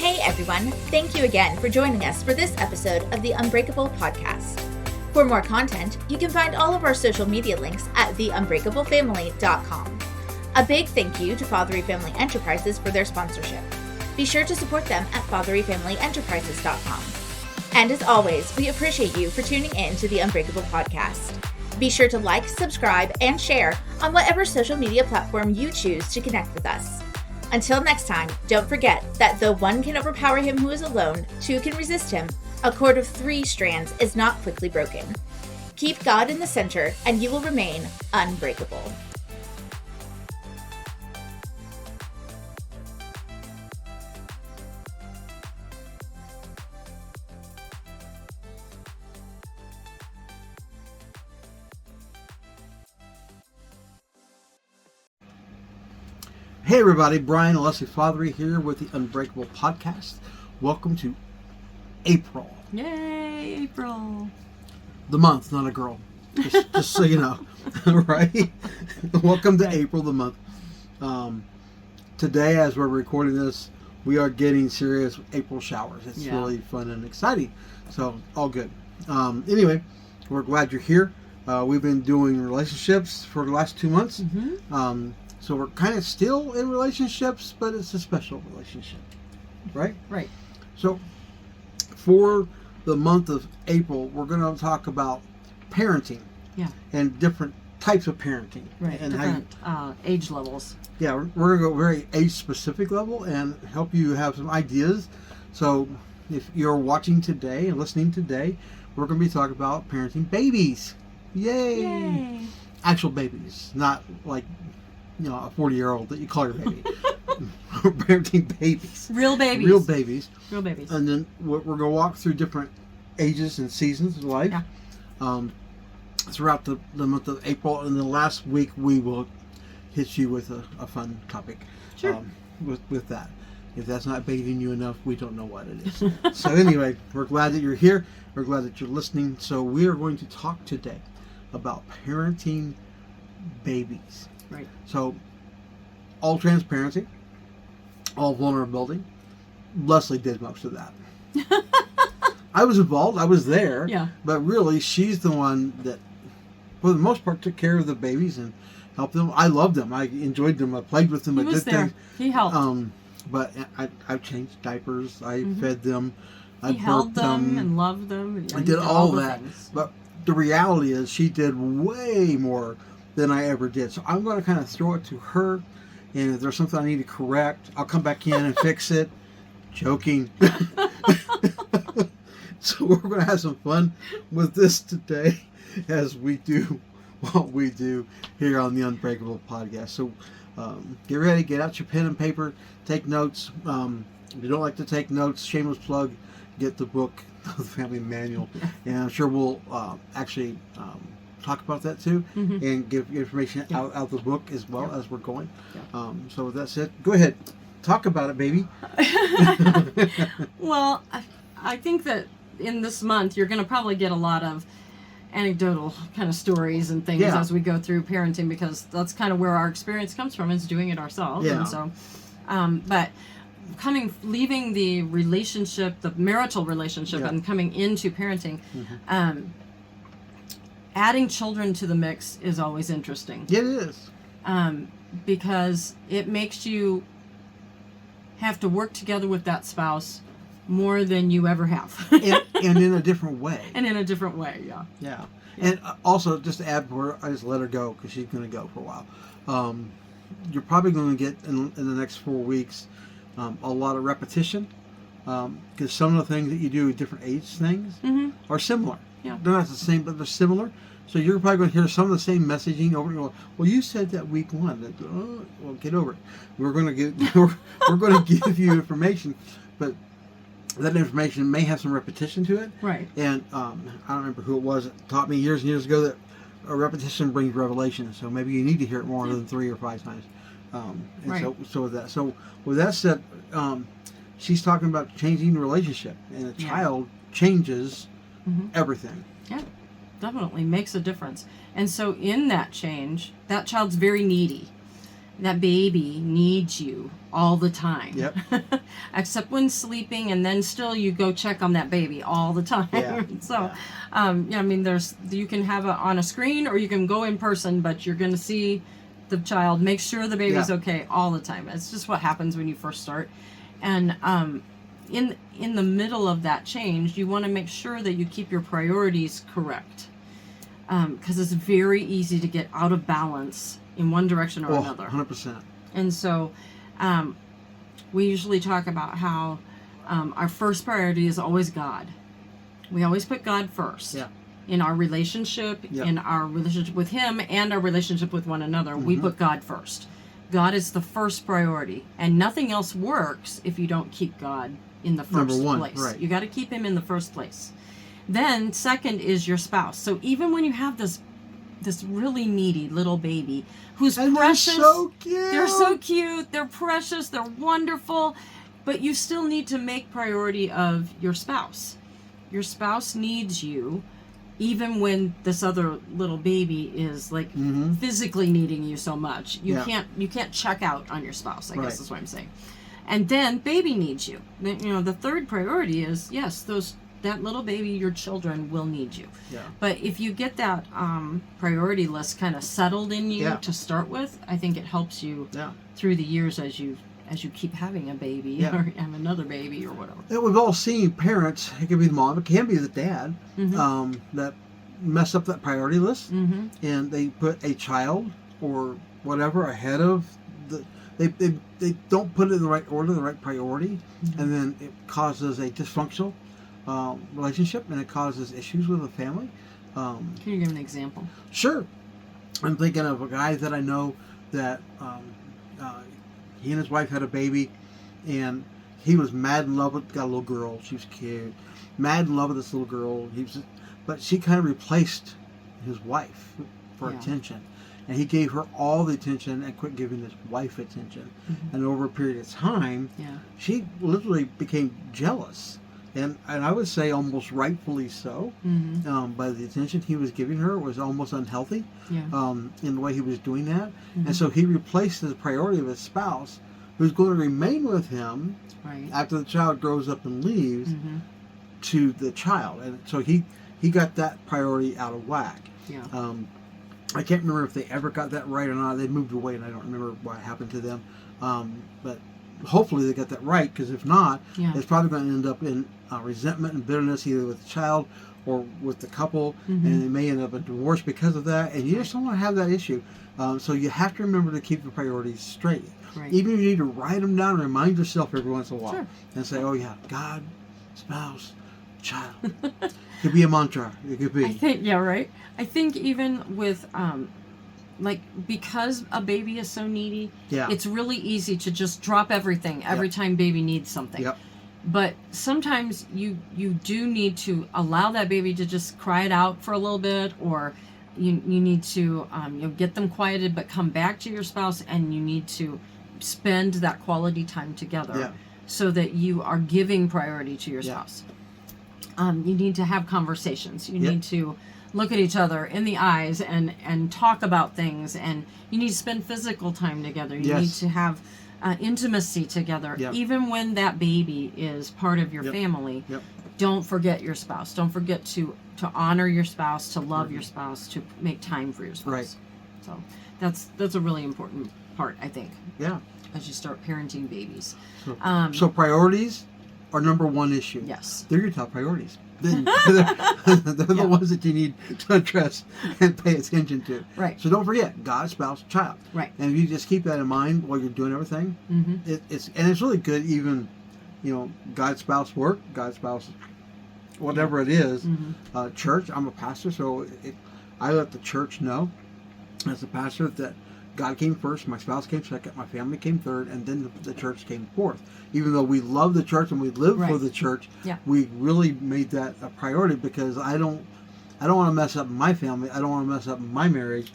Hey everyone, thank you again for joining us for this episode of the Unbreakable podcast. For more content, you can find all of our social media links at theunbreakablefamily.com. A big thank you to Fatherees Family Enterprises for their sponsorship. Be sure to support them at fathereesfamilyenterprises.com. And as always, we appreciate you for tuning in to the Unbreakable podcast. Be sure to like, subscribe, and share on whatever social media platform you choose to connect with us. Until next time, don't forget that though one can overpower him who is alone, two can resist him. A cord of 3 strands is not quickly broken. Keep God in the center, and you will remain unbreakable. Hey everybody, Brian and Leslie Fatherees here with the Unbreakable podcast. Welcome to April. Yay, April. The month, not a girl. Just so you know, right? Welcome to April, the month. Today, as we're recording this, we are getting serious April showers. It's really fun and exciting. So, all good. Anyway, we're glad you're here. We've been doing relationships for the last 2 months. Mm-hmm. So we're kind of still in relationships, but it's a special relationship, right? Right. So for the month of April, we're going to talk about parenting. Yeah. And different types of parenting. Right. And different age levels. Yeah, we're going to go very age-specific level and help you have some ideas. So if you're watching today and listening today, we're going to be talking about parenting babies. Yay! Actual babies, not like... you know, a 40-year-old that you call your baby. We're parenting babies. Real babies. Real babies. Real babies. And then we're going to walk through different ages and seasons of life throughout the month of April. And the last week we will hit you with a fun topic. Sure. With that. If that's not baiting you enough, we don't know what it is. So anyway, we're glad that you're here. We're glad that you're listening. So we are going to talk today about parenting babies. Right. So, all transparency, all vulnerability. Leslie did most of that. I was involved. I was there. Yeah. But really, she's the one that, for the most part, took care of the babies and helped them. I loved them. I enjoyed them. I played with them. He was there. He helped. But I changed diapers. I fed them. I held them and loved them. I did all that. Things. But the reality is, she did way more than I ever did. So I'm going to kind of throw it to her, and if there's something I need to correct, I'll come back in and fix it. Joking. So we're going to have some fun with this today as we do what we do here on the Unbreakable podcast. So get ready, get out your pen and paper, take notes. If you don't like to take notes, shameless plug, get the book, the family manual, and I'm sure we'll actually talk about that too, and give information out of the book as well as we're going. So with that said, go ahead, talk about it, baby. Well, I think that in this month you're going to probably get a lot of anecdotal kind of stories and things as we go through parenting, because that's kind of where our experience comes from, is doing it ourselves. And so, but leaving the relationship, the marital relationship, and coming into parenting. Adding children to the mix is always interesting. It is. Because it makes you have to work together with that spouse more than you ever have. and in a different way. Yeah. And also, just to add more, I just let her go because she's going to go for a while. You're probably going to get, in the next 4 weeks, a lot of repetition. Because some of the things that you do with different age things are similar. Yeah. They're not the same, but they're similar. So you're probably going to hear some of the same messaging over and over. Well, you said that week 1. Well, get over it. We're going to give you information, but that information may have some repetition to it. Right. And I don't remember who it was that taught me years and years ago that a repetition brings revelation. So maybe you need to hear it more than 3 or 5 times. So with that said, she's talking about changing the relationship, and a child changes everything. Yeah, definitely makes a difference. And so in that change, that child's very needy. that baby needs you all the time. Yep. Except when sleeping, and then still you go check on that baby all the time. Yeah. So, I mean, you can have it on a screen or you can go in person, but you're going to see the child, make sure the baby's okay all the time. It's just what happens when you first start. And in the middle of that change, you want to make sure that you keep your priorities correct. Because it's very easy to get out of balance in one direction or another. 100%. And so we usually talk about how our first priority is always God. We always put God first. Yeah. In our relationship, in our relationship with Him and our relationship with one another, we put God first. God is the first priority. And nothing else works if you don't keep God in the first place. Right. You got to keep Him in the first place. Then second is your spouse. So even when you have this really needy little baby who's precious, they're so cute. They're so cute, they're precious, they're wonderful, but you still need to make priority of your spouse. Your spouse needs you, even when this other little baby is like physically needing you so much. You can't check out on your spouse, I guess is what I'm saying. And then baby needs you. The third priority is, yes, that little baby, your children will need you. Yeah. But if you get that priority list kind of settled in you to start with, I think it helps you through the years as you keep having a baby or have another baby or whatever. And we've all seen parents, it can be the mom, it can be the dad, that mess up that priority list, and they put a child or whatever ahead of they don't put it in the right order, the right priority, and then it causes a dysfunctional relationship, and it causes issues with the family. Can you give an example? Sure. I'm thinking of a guy that I know that he and his wife had a baby, and he was mad in love with, got a little girl, she was cute, mad in love with this little girl, but she kind of replaced his wife for attention, and he gave her all the attention and quit giving his wife attention, and over a period of time, she literally became jealous, and I would say almost rightfully so, by the attention he was giving her. It was almost unhealthy in the way he was doing that, and so he replaced the priority of his spouse, who's going to remain with him after the child grows up and leaves, to the child, and so he got that priority out of whack. I can't remember if they ever got that right or not. They moved away, and I don't remember what happened to them, but hopefully they got that right, because if not, it's probably going to end up in resentment and bitterness, either with the child or with the couple, and it may end up in divorce because of that, and you just don't want to have that issue. So you have to remember to keep the priorities straight. Even if you need to write them down and remind yourself every once in a while, and say, oh yeah, God, spouse, child. It could be a mantra. It could be. I think even with because a baby is so needy, it's really easy to just drop everything every time baby needs something. But sometimes you do need to allow that baby to just cry it out for a little bit, or you need to get them quieted, but come back to your spouse, and you need to spend that quality time together so that you are giving priority to your spouse. You need to have conversations. You need to look at each other in the eyes and talk about things, and you need to spend physical time together. You need to have intimacy together. Even when that baby is part of your family, don't forget your spouse. Don't forget to honor your spouse, to love your spouse, to make time for your spouse. So that's a really important part, I think. As you start parenting babies. So priorities are number one issue. They're your top priorities. They're the ones that you need to address and pay attention to. So don't forget God, spouse, child. And if you just keep that in mind while you're doing everything, it's really good. Even God, spouse, work, God, spouse, whatever it is. Church. I'm a pastor, so I let the church know as a pastor that God came first, my spouse came second, my family came third, and then the church came fourth. Even though we love the church and we live for the church, we really made that a priority, because I don't want to mess up my family. I don't want to mess up my marriage.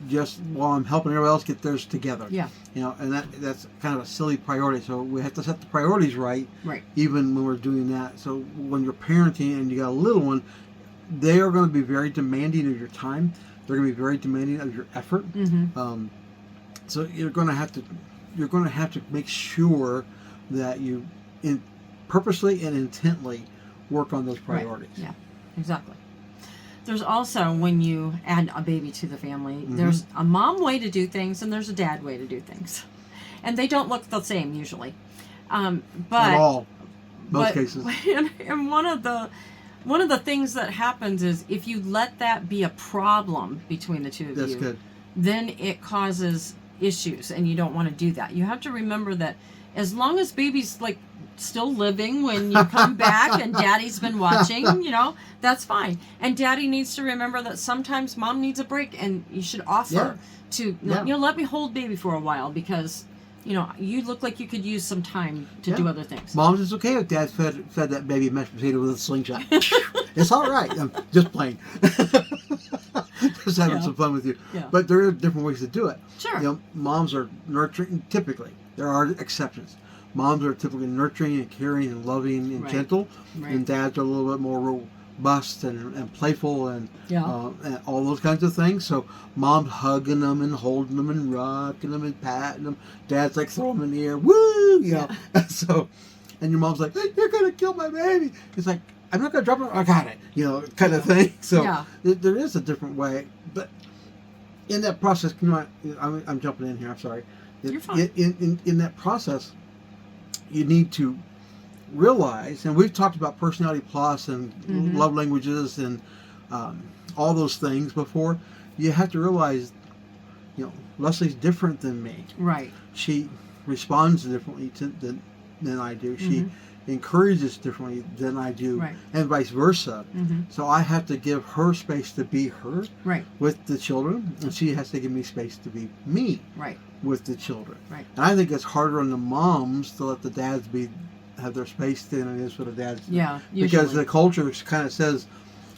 Just while I'm helping everybody else get theirs together. And that's kind of a silly priority. So we have to set the priorities right. Even when we're doing that. So when you're parenting and you got a little one, they are going to be very demanding of your time. They're going to be very demanding of your effort. So you're going to have to make sure that you purposely and intently work on those priorities. Right. Yeah, exactly. There's also, when you add a baby to the family, Mm-hmm. there's a mom way to do things and there's a dad way to do things. And they don't look the same usually. But At all. Most cases. And one of the things that happens is if you let that be a problem between the two of That's you, good. then it causes issues, and you don't want to do that. You have to remember that as long as baby's like still living when you come back and daddy's been watching, that's fine. And daddy needs to remember that sometimes mom needs a break, and you should offer to let me hold baby for a while, because you look like you could use some time to do other things. Moms, it's okay if dad fed that baby mashed potato with a slingshot. It's all right. I'm just playing. Just having some fun with you. Yeah. But there are different ways to do it. Sure. Moms are nurturing, typically. There are exceptions. Moms are typically nurturing and caring and loving and gentle. Right. And dads are a little bit more robust and playful and all those kinds of things. So mom's hugging them and holding them and rocking them and patting them. Dad's like throwing them in the air. Woo! So, and your mom's like, hey, you're going to kill my baby. It's like, I'm not going to drop it. I got it. Kind of thing. So there is a different way. But in that process, I'm jumping in here. I'm sorry. You're fine. In that process, you need to realize, and we've talked about personality plus and love languages and all those things before. You have to realize, Leslie's different than me. Right. She responds differently than I do. She encourages differently than I do, and vice versa. So I have to give her space to be her with the children, and she has to give me space to be me with the children. Right. And I think it's harder on the moms to let the dads have their space than it is for the dads. Yeah, because the culture kind of says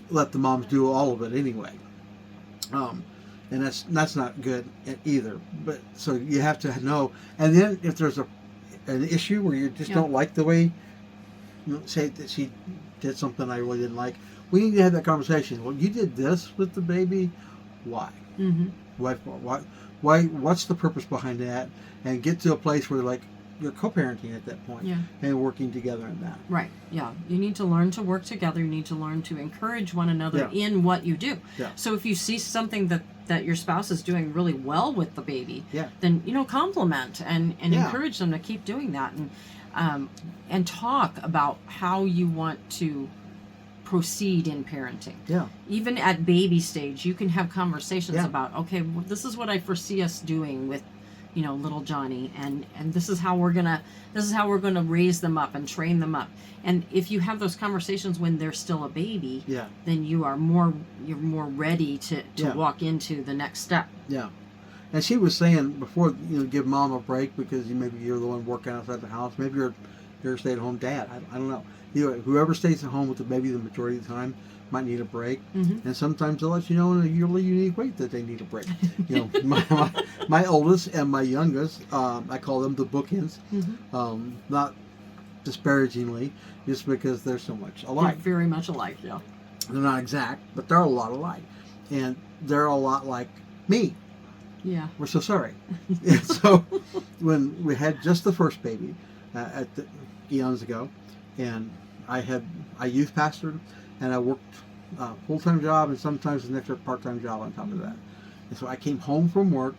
let the moms do all of it anyway. And that's not good either. But so you have to know. And then if there's an issue where you just don't like the way, say that she did something I really didn't like, we need to have that conversation. Well, you did this with the baby. Why? Why? What's the purpose behind that? And get to a place where you're co-parenting at that point and working together in that. Right. Yeah. You need to learn to work together. You need to learn to encourage one another in what you do. Yeah. So if you see something that your spouse is doing really well with the baby, then compliment and encourage them to keep doing that, and talk about how you want to proceed in parenting. Yeah. Even at baby stage, you can have conversations about, okay, well, this is what I foresee us doing with little Johnny, and this is how we're gonna raise them up and train them up. And if you have those conversations when they're still a baby, then you're more ready to walk into the next step. Yeah. And she was saying before, give mom a break because maybe you're the one working outside the house. Maybe you're a stay-at-home dad. I don't know. Whoever stays at home with the baby the majority of the time might need a break, and sometimes they'll let you know in a really unique way that they need a break. My oldest and my youngest, I call them the bookends, not disparagingly, just because they're so much alike. They're very much alike, yeah. They're not exact, but they're a lot alike, and they're a lot like me. Yeah. We're so sorry. And so when we had just the first baby eons ago, and I youth pastored, and I worked a full-time job and sometimes an extra part-time job on top of that. And so I came home from work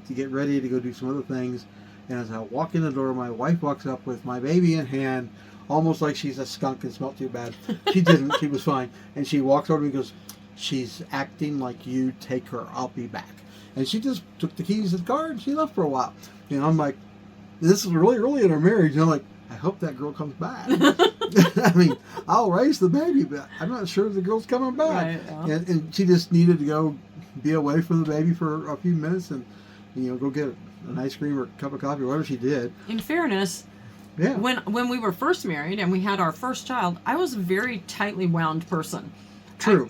to get ready to go do some other things, and as I walk in the door, my wife walks up with my baby in hand, almost like she's a skunk and smelled too bad. She didn't. She was fine. And she walks over to me and goes, she's acting like you, take her, I'll be back. And she just took the keys to the car and she left for a while. And I'm like, this is really early in our marriage. And I'm like, I hope that girl comes back. I mean, I'll raise the baby, but I'm not sure the girl's coming back. Right, yeah. And she just needed to go be away from the baby for a few minutes and, go get an ice cream or a cup of coffee, whatever she did. In fairness, when we were first married and we had our first child, I was a very tightly wound person. True.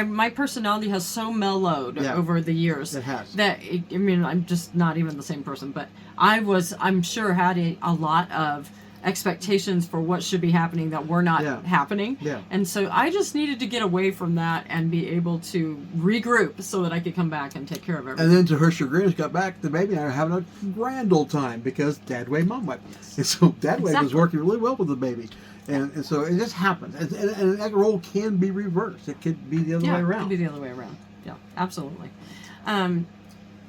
My personality has so mellowed over the years. It has. That, I'm just not even the same person. But I'm sure had a lot of expectations for what should be happening that were not happening. Yeah. And so I just needed to get away from that and be able to regroup so that I could come back and take care of everything. And then to her chagrin, she got back, the baby and I are having a grand old time because dad way, mom way. And so dad way was working really well with the baby. And so it just happens. And that role can be reversed. It could be the other way around. It could be the other way around. Yeah, absolutely.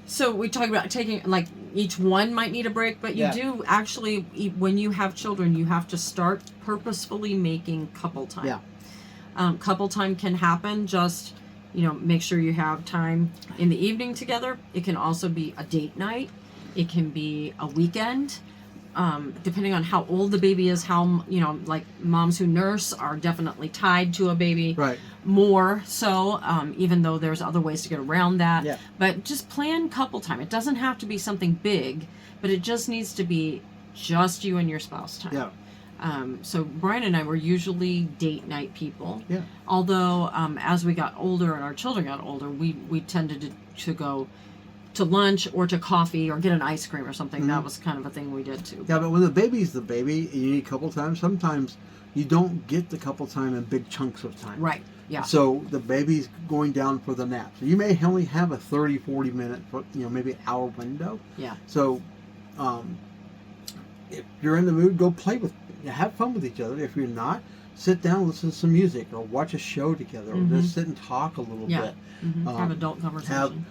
So we talk about taking, like, each one might need a break, but you do actually, when you have children, you have to start purposefully making couple time. Yeah. Couple time can happen, just, make sure you have time in the evening together. It can also be a date night. It can be a weekend. Depending on how old the baby is, how, like moms who nurse are definitely tied to a baby. Right. More so, even though there's other ways to get around that. Yeah. But just plan couple time. It doesn't have to be something big, but it just needs to be just you and your spouse time. Yeah. So Brian and I were usually date night people. Yeah. Although, as we got older and our children got older, we tended to go to lunch or to coffee or get an ice cream or something. That was kind of a thing we did too. Yeah, but when the baby's the baby and you need couple time, sometimes you don't get the couple time in big chunks of time. Right. Yeah. So the baby's going down for the nap. So you may only have a 30, 40 minute, maybe an hour window. Yeah. So if you're in the mood, go play with, have fun with each other. If you're not, sit down, listen to some music or watch a show together or just sit and talk a little bit. Have adult conversation.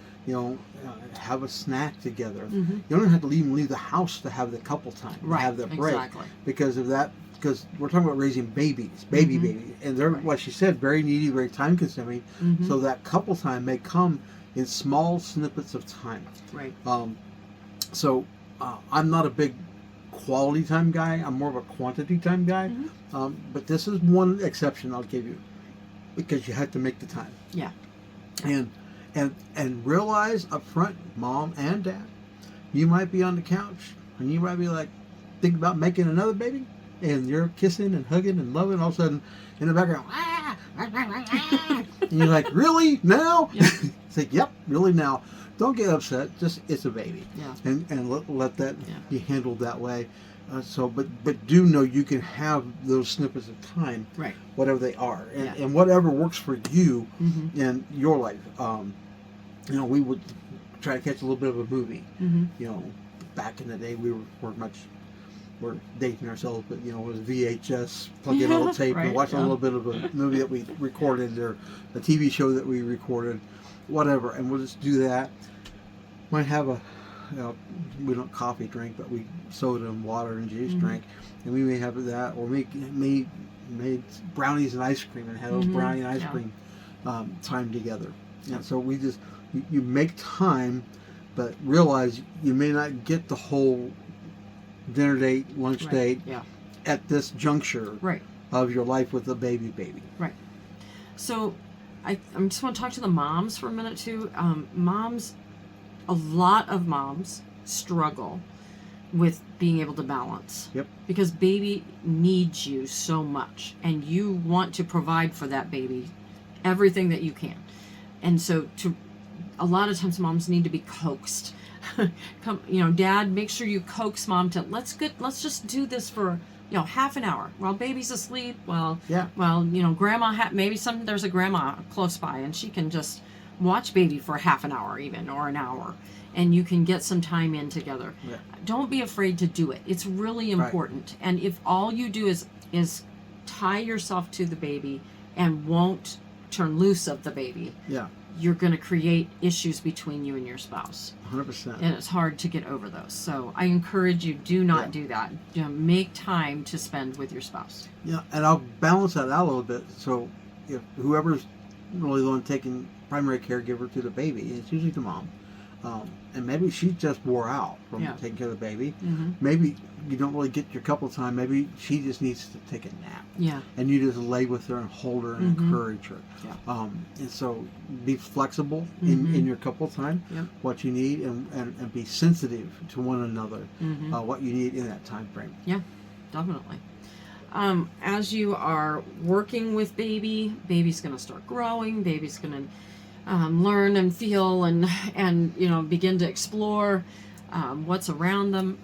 Have a snack together. You don't have to even leave the house to have the couple time. Right. Have the break. Exactly. Because of that. Because we're talking about raising babies, babies, and they're, like she said, very needy, very time consuming. So that couple time may come in small snippets of time. Right. So I'm not a big quality time guy. I'm more of a quantity time guy. But this is one exception I'll give you, because you have to make the time. Yeah. And realize up front, mom and dad, you might be on the couch and you might be like, think about making another baby. And you're kissing and hugging and loving, all of a sudden in the background, and you're like, really now? Yeah. It's like, yep, really now. Don't get upset. Just, it's a baby. Yeah. And let that be handled that way. But do know you can have those snippets of time, right? Whatever they are, and whatever works for you in your life. We would try to catch a little bit of a movie. Back in the day, we're dating ourselves, but it was VHS, plug in a little tape and watch a little bit of a movie that we recorded, or a TV show that we recorded, whatever, and we'll just do that. Might have we don't coffee drink, but we soda and water and juice drink, and we may have that, or made brownies and ice cream and had a brownie and ice cream time together. And so we just you make time, but realize you may not get the whole dinner date, lunch date at this juncture of your life with the baby. Right. So I just want to talk to the moms for a minute too. A lot of moms struggle with being able to balance. Yep. Because baby needs you so much, and you want to provide for that baby everything that you can. And so a lot of times moms need to be coaxed. Dad, make sure you coax mom to let's just do this for half an hour while baby's asleep. Grandma there's a grandma close by and she can just watch baby for half an hour even, or an hour, and you can get some time in together. Yeah. Don't be afraid to do it. It's really important. Right. And if all you do is tie yourself to the baby and won't turn loose of the baby, you're going to create issues between you and your spouse. 100%. And it's hard to get over those. So I encourage you, do not do that. Make time to spend with your spouse. Yeah, and I'll balance that out a little bit. So if whoever's really the one taking primary caregiver to the baby, it's usually the mom. And maybe she just wore out from taking care of the baby. Maybe you don't really get your couple time. Maybe she just needs to take a nap. Yeah. And you just lay with her and hold her and encourage her. Yeah. And so be flexible in your couple time, what you need, and be sensitive to one another, what you need in that time frame. Yeah, definitely. As you are working with baby's going to start growing. Baby's going to learn and feel and begin to explore what's around them.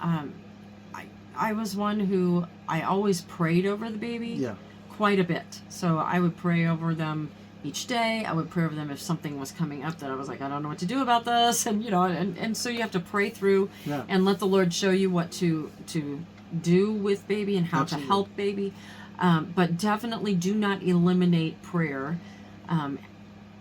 I was one who I always prayed over the baby. Yeah. Quite a bit. So I would pray over them each day. I would pray over them if something was coming up that I was like, I don't know what to do about this. And, and so you have to pray through and let the Lord show you what to do with baby and how to help baby. But definitely do not eliminate prayer.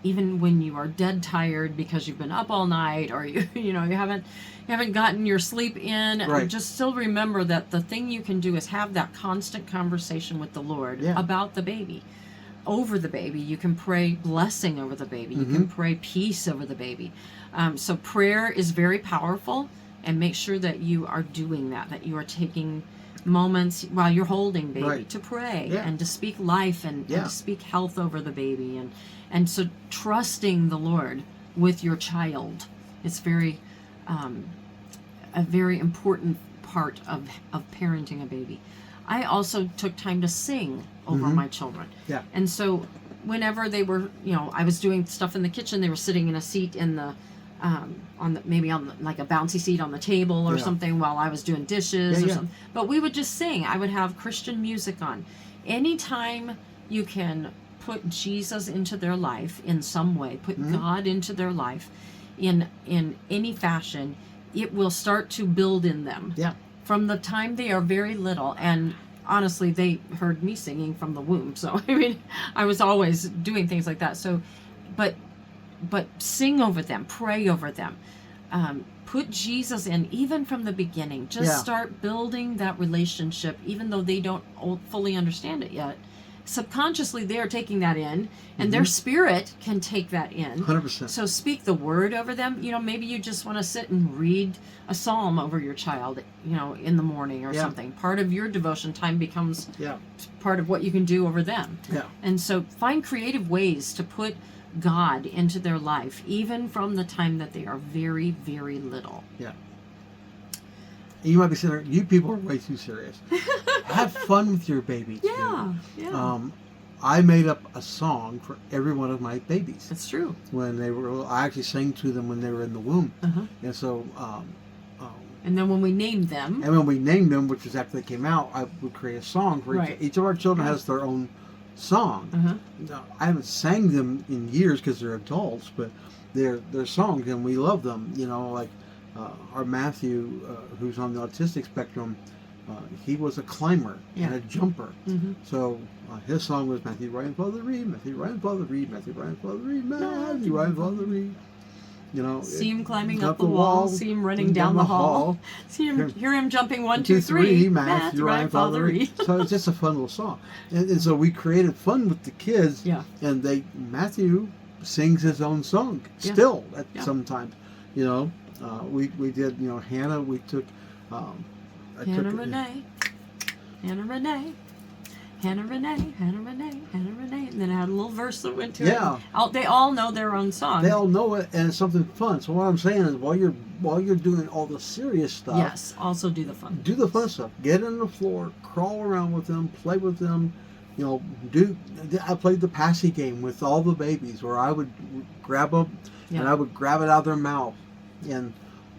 Even when you are dead tired because you've been up all night, or you haven't gotten your sleep in, just still remember that the thing you can do is have that constant conversation with the Lord about the baby, over the baby. You can pray blessing over the baby. You can pray peace over the baby. So prayer is very powerful, and make sure that you are doing that you are taking moments while you're holding baby to pray and to speak life and to speak health over the baby, and so trusting the Lord with your child is very a very important part of parenting a baby. I also took time to sing over my children. Yeah. And so whenever they were, I was doing stuff in the kitchen, they were sitting in a seat in the maybe on like a bouncy seat on the table or something while I was doing dishes or something. But we would just sing. I would have Christian music on. Anytime you can put Jesus into their life in some way, put God into their life in any fashion, it will start to build in them. Yeah. From the time they are very little. And honestly, they heard me singing from the womb. So, I mean, I was always doing things like that. So, but sing over them, pray over them, put Jesus in, even from the beginning. Just start building that relationship, even though they don't fully understand it yet. Subconsciously, they are taking that in, and their spirit can take that in. 100%. So speak the word over them. Maybe you just want to sit and read a psalm over your child, in the morning or something. Part of your devotion time becomes part of what you can do over them. Yeah. And so find creative ways to put God into their life, even from the time that they are very, very little. Yeah. You might be sitting there, you people are way too serious. Have fun with your baby, too. Yeah. I made up a song for every one of my babies. That's true. I actually sang to them when they were in the womb. And so... and then when we named them... And when we named them, which is after they came out, I would create a song for each of our children has their own song. Now, I haven't sang them in years because they're adults, but they're songs and we love them. Like our Matthew, who's on the autistic spectrum, he was a climber and a jumper. So his song was Matthew Ryan Fatherees, Matthew Ryan Fatherees, Matthew Ryan Fatherees, Matthew Ryan Fatherees. See him climbing up the wall, see him running down the hall, hear him jumping 1, 2, 3, Matthew Ryan Fatherees. So it's just a fun little song. And so we created fun with the kids. Yeah. And Matthew sings his own song still sometimes. We did, Hannah, we took... Hannah Renee, Hannah Renee, Hannah Renee, Hannah Renee, Hannah Renee. And then I had a little verse that went to it. Yeah. They all know their own song. They all know it, and it's something fun. So what I'm saying is, while you're doing all the serious stuff, yes, also do the fun. Do the fun stuff. Get on the floor, crawl around with them, play with them. I played the passy game with all the babies, where I would grab them and I would grab it out of their mouth and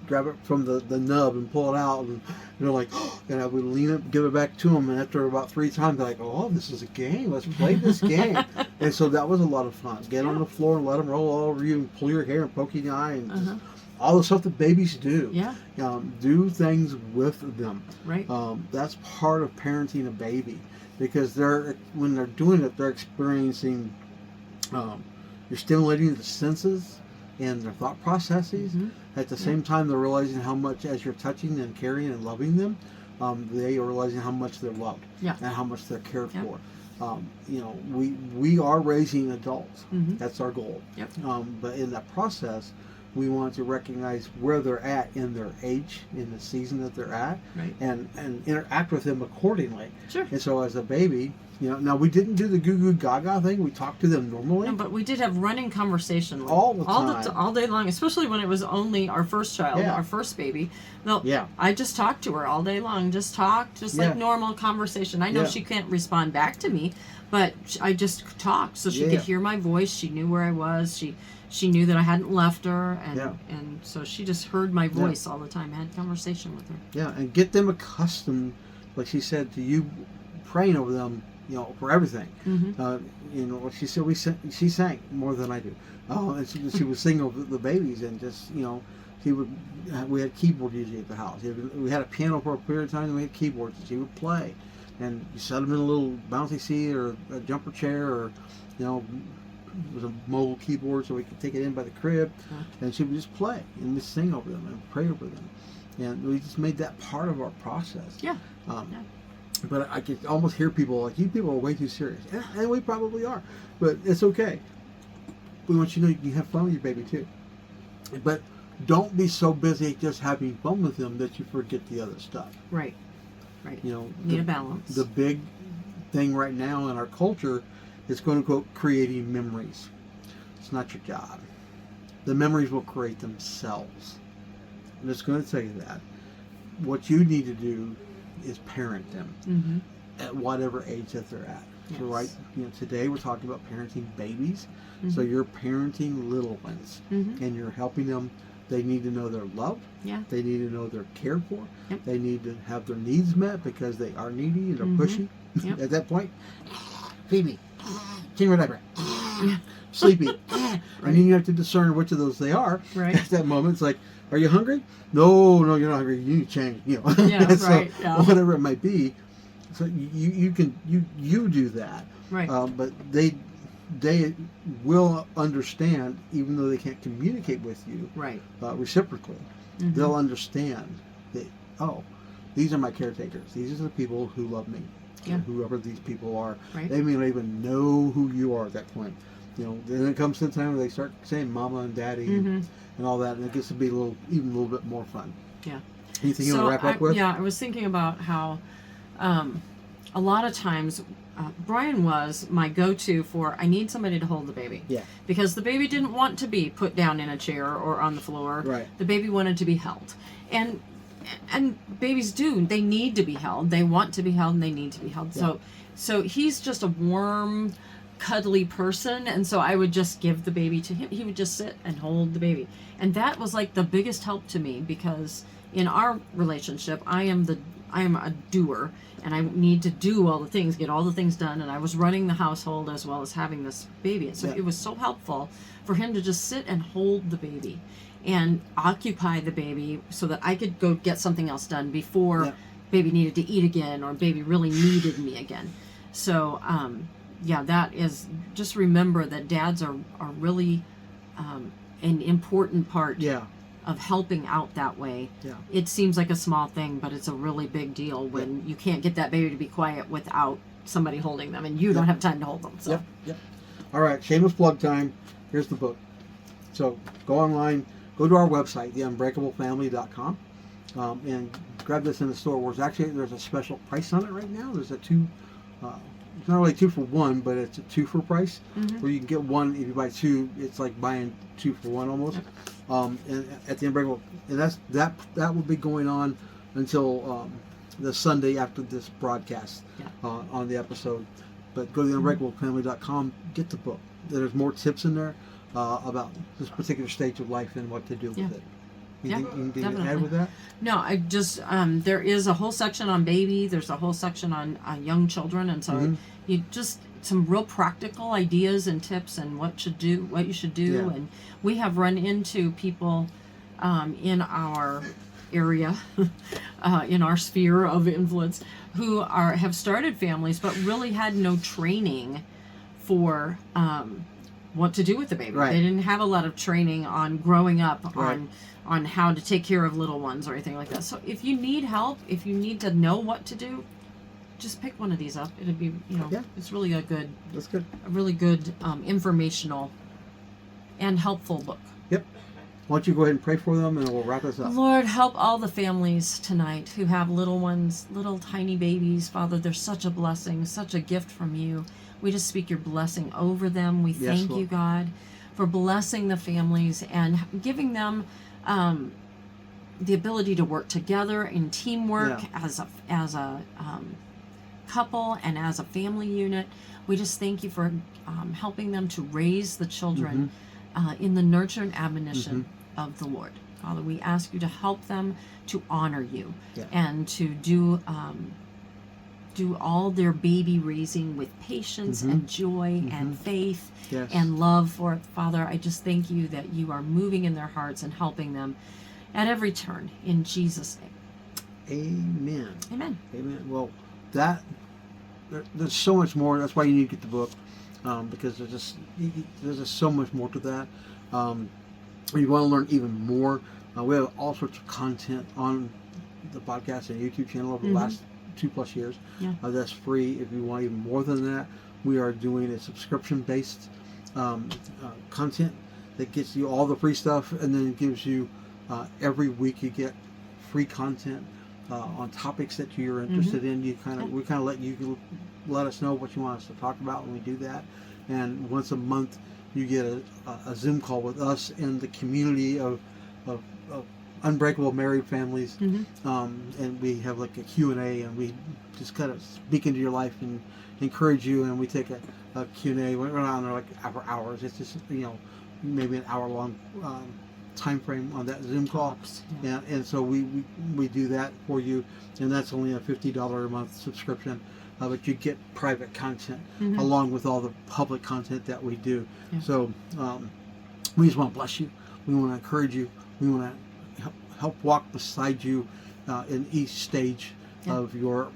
grab it from the nub and pull it out, and they're like, oh, and I would lean it, give it back to them, and after about 3 times, they're like, oh, this is a game. Let's play this game. And so that was a lot of fun. Get on the floor and let them roll all over you and pull your hair and poke you in the eye and just all the stuff that babies do. Yeah. Do things with them. Right. That's part of parenting a baby, because when they're doing it, they're experiencing. You're stimulating the senses and their thought processes. At the same time, they're realizing how much, as you're touching and caring and loving them, they are realizing how much they're loved and how much they're cared for. We are raising adults. That's our goal. Yep. But in that process, we want to recognize where they're at in their age, in the season that they're at, and interact with them accordingly. Sure. And so as a baby, now we didn't do the goo goo gaga thing. We talked to them normally. No, but we did have running conversation all the time, all day long. Especially when it was only our first child, our first baby. I just talked to her all day long. Just talked, like normal conversation. I know she can't respond back to me, but I just talked so she could hear my voice. She knew where I was. She knew that I hadn't left her, and so she just heard my voice all the time. I had conversation with her. Yeah, and get them accustomed like she said to you, praying over them, for everything. She said she sang more than I do. And she would sing over the babies, and just we had keyboard usually at the house. We had a piano for a period of time, and we had keyboards, and she would play. And you set them in a little bouncy seat or a jumper chair, or it was a mobile keyboard so we could take it in by the crib, and she would just play and just sing over them and pray over them, and we just made that part of our process. But I could almost hear people like, you people are way too serious, and we probably are, but it's okay. We want you to know you can have fun with your baby too, but don't be so busy just having fun with them that you forget the other stuff. Right. Need a balance. The big thing right now in our culture is, quote unquote, creating memories. It's not your job. The memories will create themselves. I'm just going to tell you that. What you need to do is parent them at whatever age that they're at. Yes. So today we're talking about parenting babies. So you're parenting little ones, and you're helping them. They need to know they're loved. They need to know they're cared for. They need to have their needs met because they are needy and are pushy. At that point, feed me, change my diaper, sleepy. And then you have to discern which of those they are. At that moment, it's like, are you hungry? No, you're not hungry. You need to change. Whatever it might be. So you do that. But they will understand, even though they can't communicate with you reciprocally. They'll understand that, these are my caretakers. These are the people who love me. Whoever these people are. They may not even know who you are at that point. Then it comes to the time where they start saying mama and daddy and all that, and it gets to be even a little bit more fun. Anything you want to wrap up with? I was thinking about how a lot of times Brian was my go-to for, I need somebody to hold the baby. Because the baby didn't want to be put down in a chair or on the floor. The baby wanted to be held. And babies do. They need to be held. They want to be held, and they need to be held. So he's just a warm, cuddly person, and so I would just give the baby to him. He would just sit and hold the baby. And that was like the biggest help to me, because in our relationship, I am a doer, and I need to do all the things, get all the things done, and I was running the household as well as having this baby. So it was so helpful for him to just sit and hold the baby and occupy the baby so that I could go get something else done before baby needed to eat again or baby really needed me again. So that is, just remember that dads are really an important part of helping out that way. It seems like a small thing, but it's a really big deal when you can't get that baby to be quiet without somebody holding them, and you don't have time to hold them. So. All right, shameless plug time. Here's the book. So go online, go to our website, theunbreakablefamily.com, and grab this in the store. There's a special price on it right now. There's a it's not really 2 for 1, but it's a 2 for price, where you can get one. If you buy two, it's like buying 2 for 1 almost. And at the Unbreakable, and that will be going on until the Sunday after this broadcast on the episode. But go to theunbreakablefamily.com, get the book. There's more tips in there about this particular stage of life and what to do with it. Anything to add with that? No, I just there is a whole section on baby. There's a whole section on young children, and so you just some real practical ideas and tips and what you should do. And we have run into people in our area, in our sphere of influence, who have started families but really had no training for what to do with the baby. They didn't have a lot of training on growing up on how to take care of little ones or anything like that. So if you need help, if you need to know what to do, just pick one of these up. It'd be, it's really a really good informational and helpful book. Why don't you go ahead and pray for them, and we'll wrap this up. Lord, help all the families tonight who have little ones, little tiny babies. Father, they're such a blessing, such a gift from you. We just speak your blessing over them. We thank you, God, for blessing the families and giving them the ability to work together in teamwork as a couple and as a family unit. We just thank you for helping them to raise the children in the nurture and admonition of the Lord. Father, we ask you to help them to honor you and to do do all their baby raising with patience and joy and faith and love for it. Father, I just thank you that you are moving in their hearts and helping them at every turn. In Jesus' name. Amen. Amen. Amen. Well, there's so much more. That's why you need to get the book, because there's just so much more to that. You want to learn even more. We have all sorts of content on the podcast and YouTube channel over the last 2+ years. Yeah. That's free. If you want even more than that, we are doing a subscription-based content that gets you all the free stuff, and then gives you every week you get free content on topics that you're interested in. We kind of let you let us know what you want us to talk about when we do that. And once a month, you get a Zoom call with us and the community of Unbreakable married families, and we have like a Q&A, and we just kind of speak into your life and encourage you, and we take a Q&A. We're not on there like for hours. It's just maybe an hour-long time frame on that Zoom call, and so we do that for you, and that's only a $50 a month subscription, but you get private content along with all the public content that we do. So we just want to bless you. We want to encourage you. We want to help walk beside you in each stage of your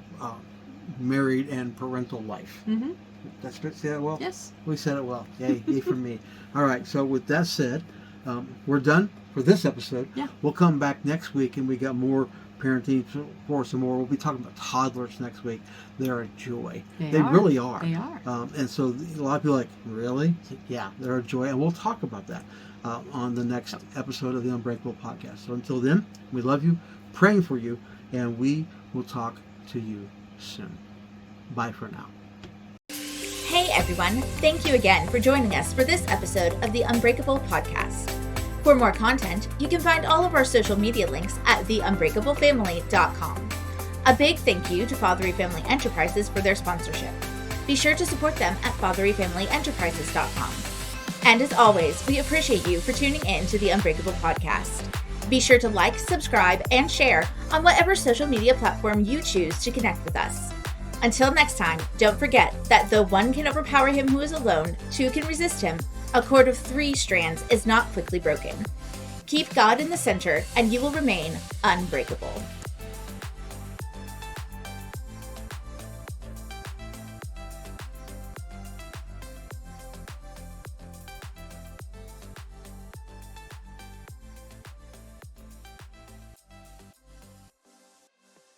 married and parental life. That's good. Say that well? Yes. We said it well. Yay, yay for me. All right, so with that said, we're done for this episode. We'll come back next week, and we got more parenting for some more. We'll be talking about toddlers next week. They're a joy. They really are. They are. And so a lot of people are like, really? Yeah, they're a joy. And we'll talk about that on the next episode of the Unbreakable podcast. So until then, we love you, praying for you, and we will talk to you soon. Bye for now. Hey everyone, thank you again for joining us for this episode of the Unbreakable podcast. For more content, you can find all of our social media links at theunbreakablefamily.com. A big thank you to Fatherees Family Enterprises for their sponsorship. Be sure to support them at fathereesfamilyenterprises.com. And as always, we appreciate you for tuning in to the Unbreakable podcast. Be sure to like, subscribe, and share on whatever social media platform you choose to connect with us. Until next time, don't forget that though one can overpower him who is alone, two can resist him. A cord of 3 strands is not quickly broken. Keep God in the center, and you will remain unbreakable.